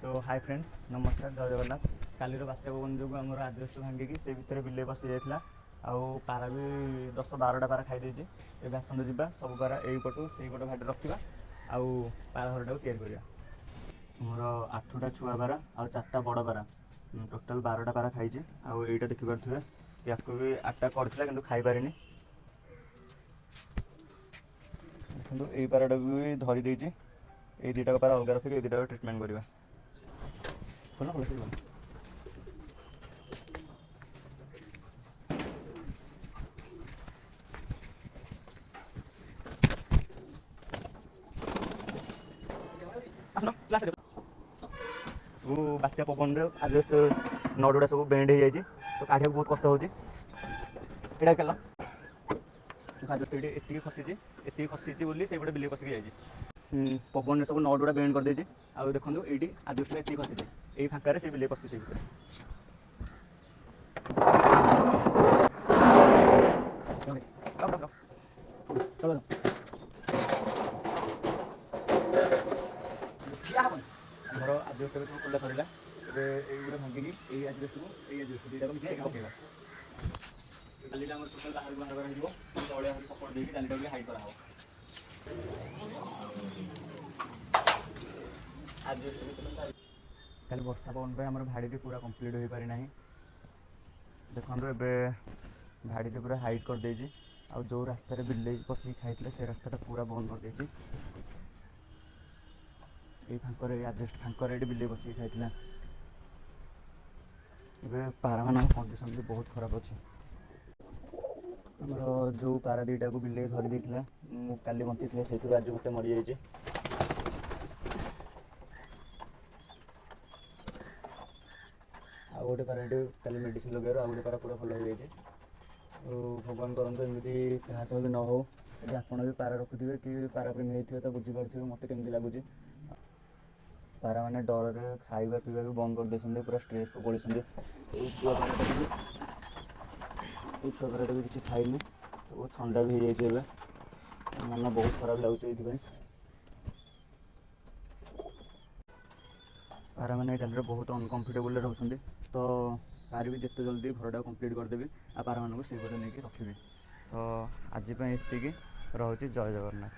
सो hi friends, नमस्कार, जय जगन्नाथ। कालीर बात्या पवन जो आम आजबेस्ट भांगिकी से भितर बिले बसी जाता आउ पारा भी 10-12टा पारा खाई देती। ए आसत जा सब पारा यपटू से पट घाटे रखा आउ पारा घर टाक या मोर 8टा छुआ पारा आउ 4टा बड़ पारा टोटाल 12टा पारा खाई। आउ यहीटा देखिपे या भी 8टा करता कि खाई पारे देखो यही पाराटा भी धरी देती। ये दुटा पारा अलग रखिक ये दुटा ट्रिटमेंट करवा सब बात्या पवन आजबेस्ट नट गुड़ा सब बेंड हो जाए तो काढ़ा बहुत कष्ट होती। यहाँ कल आजबेस्ट ये खसी खसी बोली से बिले पसिक जाइए पवन सब नट गुड़ा बेंड कर आउ देखो ये आजबेस्ट ये खसी यही फाँक से बिले पशि से घर आजबेस्ट सब खोला सरला ये भांगिकी ये आजबेस्ट को ये आजबेस्ट दुटा पकेगा जालीटा टोटाल बाहर बाहर तले सपोर्ट देकर जालीटा हाइट करा कल वर्षा पवन पर आम भाड़ी पूरा कंप्लीट हो पारि ना। देखो ए भाड़ी पूरा हाइट कर देजी आ जो रास्तार बिले पशिक खाई से रास्ता पूरा बंद कर देजी। ये फांकर आजबेस्ट फांकर ये बिले पशिक खाई ए पारा मान कंडीशन भी बहुत खराब अच्छे। आमर जो पारा दुटा को बिले धरी देता काली बंची से आज गोटे मरी जाइए। आ गोटे पारा कल मेडिसिन लगे आ गोटे पारा पूरा भल हो जाए। भगवान करते एमती क्या सब भी न हो यदि आपड़ भी पारा रखुवे कि पारा प्रेमी होते तो बुझीपे मत केमती लगुच। पारा मैंने डर से खाଇବା पीवा भी बंद कर देते पूरा स्ट्रेस को पड़े छुआ भी किसी खाइनि तो ठंडा भी हो जाए मन बहुत खराब लगे। पारा मैंने जाल बहुत अनकम्फर्टेबल रोचे तो पारि भी जिते जल्दी घरटा कंप्लीट करदेवी आ पारा मानक से नहीं रखी। तो आज ये रोचे जय जगन्नाथ।